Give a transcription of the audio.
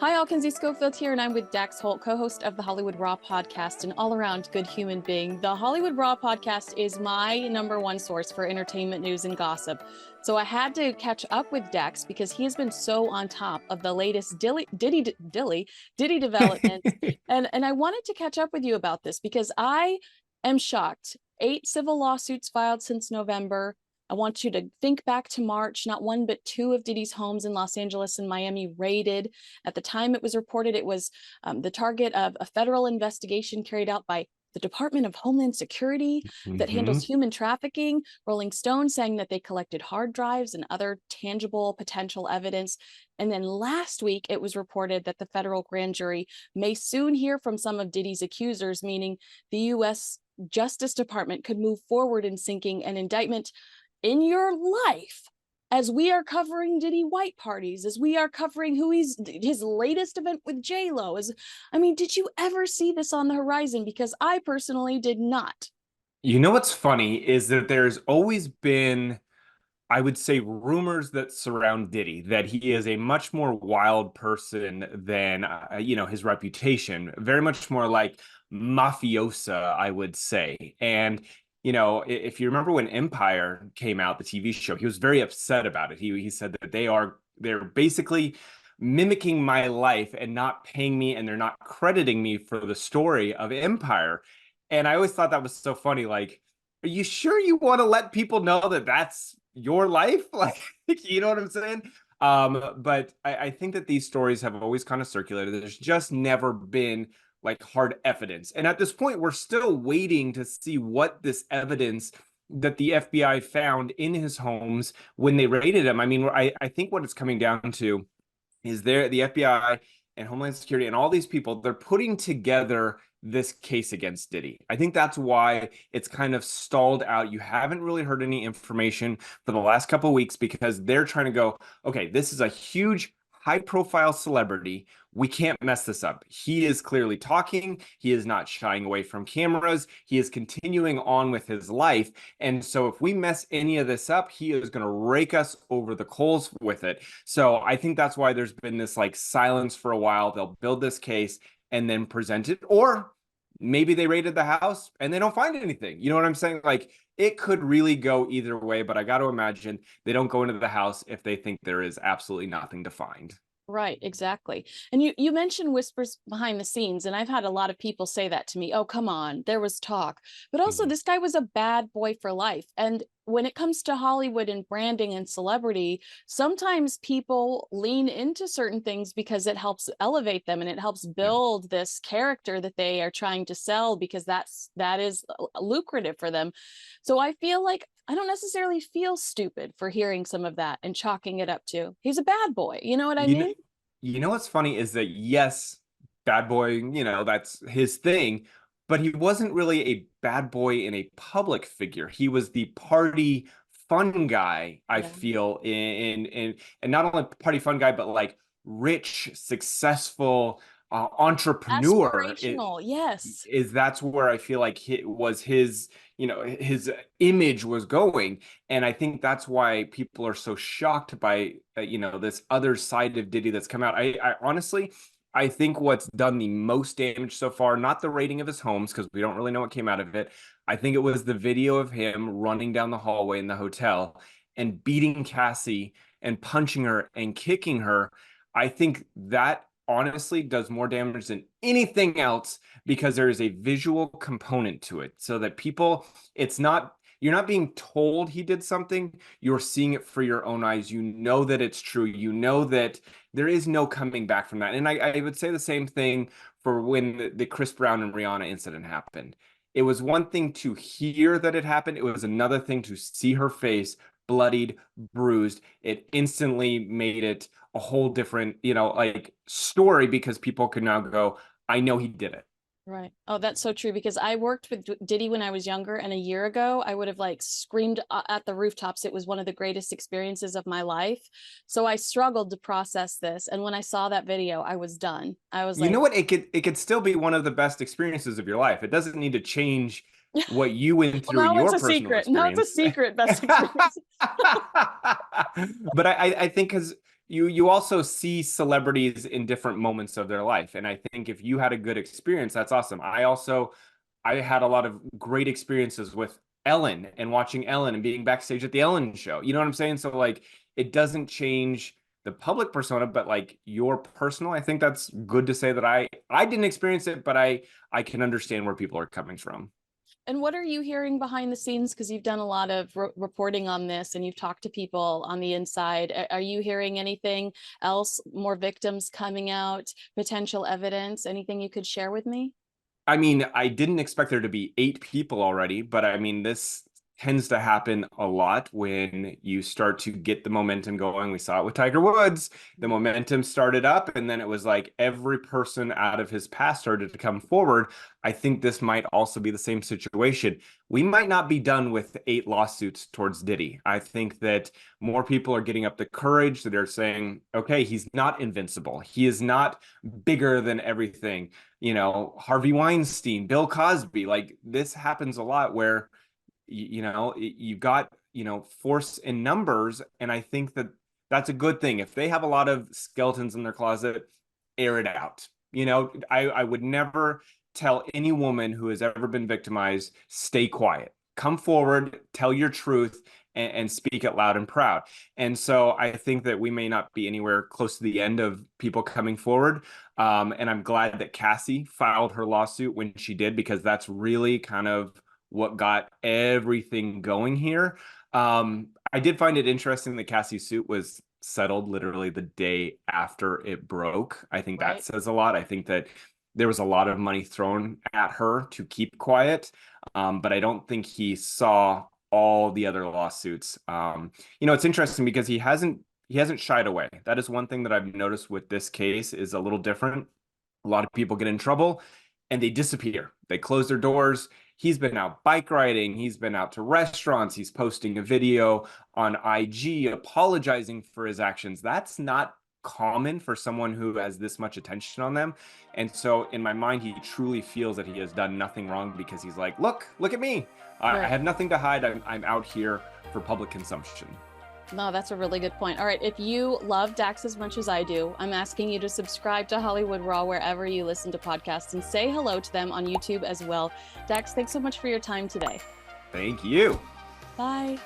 Hi, all. Kinsey Schofield here, and I'm with Dax Holt, co-host of the Hollywood Raw podcast, an all-around good human being. The Hollywood Raw podcast is my number one source for entertainment news and gossip. So I had to catch up with Dax because he has been so on top of the latest Diddy developments. and I wanted to catch up with you about this because I am shocked. 8 civil lawsuits filed since November. I want you to think back to March, not one, but 2 of Diddy's homes in Los Angeles and Miami raided. At the time it was reported, it was the target of a federal investigation carried out by the Department of Homeland Security that handles human trafficking. Rolling Stone saying that they collected hard drives and other tangible potential evidence. And then last week, it was reported that the federal grand jury may soon hear from some of Diddy's accusers, meaning the U.S. Justice Department could move forward in sinking an indictment in your life as we are covering Diddy white parties, as we are covering his latest event with J-Lo. Did you ever see this on the horizon? Because I personally did not. You know what's funny is that there's always been, I would say, rumors that surround Diddy, that he is a much more wild person than, his reputation, very much more like mafiosa, I would say. And if you remember when Empire came out, the TV show, he was very upset about it. He said that they're basically mimicking my life and not paying me, and they're not crediting me for the story of Empire. And I always thought that was so funny. Like, are you sure you want to let people know that that's your life? Like, you know what I'm saying? But I think that these stories have always kind of circulated. There's just never been like hard evidence. And at this point, we're still waiting to see what this evidence that the FBI found in his homes when they raided him. I mean, I think what it's coming down to is the FBI and Homeland Security and all these people, they're putting together this case against Diddy. I think that's why it's kind of stalled out. You haven't really heard any information for the last couple of weeks because they're trying to go, okay, this is a huge high profile celebrity. We can't mess this up. He is clearly talking. He is not shying away from cameras. He is continuing on with his life. And so if we mess any of this up, he is going to rake us over the coals with it. So I think that's why there's been this like silence for a while. They'll build this case and then present it. Or maybe they raided the house and they don't find anything. You know what I'm saying? Like, it could really go either way, but I got to imagine they don't go into the house if they think there is absolutely nothing to find. Right, exactly. And you mentioned whispers behind the scenes, and I've had a lot of people say that to me. Oh, come on, there was talk. But also, this guy was a bad boy for life. And when it comes to Hollywood and branding and celebrity, sometimes people lean into certain things because it helps elevate them and it helps build this character that they are trying to sell because that is lucrative for them. So I feel like I don't necessarily feel stupid for hearing some of that and chalking it up to he's a bad boy. You know what I You know, mean? you know what's funny is that yes, bad boy, that's his thing, but he wasn't really a bad boy in a public figure. He was the party fun guy, I Yeah. feel, in and not only party fun guy, but like rich, successful entrepreneur. Aspirational, yes. That's where I feel like his image was going. And I think that's why people are so shocked by, this other side of Diddy that's come out. I honestly, I think what's done the most damage so far, not the rating of his homes, because we don't really know what came out of it. I think it was the video of him running down the hallway in the hotel and beating Cassie and punching her and kicking her. I think that honestly does more damage than anything else because there is a visual component to it so that you're not being told he did something, you're seeing it for your own eyes. You know that it's true. You know that there is no coming back from that. And I would say the same thing for when the Chris Brown and Rihanna incident happened. It was one thing to hear that it happened. It was another thing to see her face bloodied, bruised. It instantly made it a whole different, like story because people can now go, I know he did it. Right. Oh, that's so true because I worked with Diddy when I was younger, and a year ago I would have like screamed at the rooftops. It was one of the greatest experiences of my life. So I struggled to process this, and when I saw that video, I was done. I was You like, know what? It could still be one of the best experiences of your life. It doesn't need to change what you went well, through in now it's your a personal secret. Now it's a experience. secret best experience. But I think because you also see celebrities in different moments of their life. And I think if you had a good experience, that's awesome. I had a lot of great experiences with Ellen and watching Ellen and being backstage at the Ellen show. You know what I'm saying? So like it doesn't change the public persona, but like your personal, I think that's good to say that I didn't experience it, but I can understand where people are coming from. And what are you hearing behind the scenes? Because you've done a lot of reporting on this and you've talked to people on the inside. Are you hearing anything else? More victims coming out, potential evidence, anything you could share with me? I mean, I didn't expect there to be 8 people already, but I mean, this tends to happen a lot when you start to get the momentum going. We saw it with Tiger Woods. The momentum started up, and then it was like every person out of his past started to come forward. I think this might also be the same situation. We might not be done with 8 lawsuits towards Diddy. I think that more people are getting up the courage that are saying, okay, he's not invincible. He is not bigger than everything. You know, Harvey Weinstein, Bill Cosby, like this happens a lot where, you know, you've got, you know, force in numbers. And I think that that's a good thing. If they have a lot of skeletons in their closet, air it out. You know, I would never tell any woman who has ever been victimized, stay quiet. Come forward, tell your truth, and speak it loud and proud. And so I think that we may not be anywhere close to the end of people coming forward. And I'm glad that Cassie filed her lawsuit when she did, because that's really kind of what got everything going here. I did find it interesting that Cassie's suit was settled literally the day after it broke. I think that Right. says a lot. I think that there was a lot of money thrown at her to keep quiet, but I don't think he saw all the other lawsuits. You know, it's interesting because he hasn't shied away. That is one thing that I've noticed with this case is a little different. A lot of people get in trouble and they disappear. They close their doors. He's been out bike riding. He's been out to restaurants. He's posting a video on IG apologizing for his actions. That's not common for someone who has this much attention on them. And so in my mind, he truly feels that he has done nothing wrong because he's like, look at me. I Right. have nothing to hide. I'm out here for public consumption. No, that's a really good point. All right. If you love Dax as much as I do, I'm asking you to subscribe to Hollywood Raw wherever you listen to podcasts and say hello to them on YouTube as well. Dax, thanks so much for your time today. Thank you. Bye.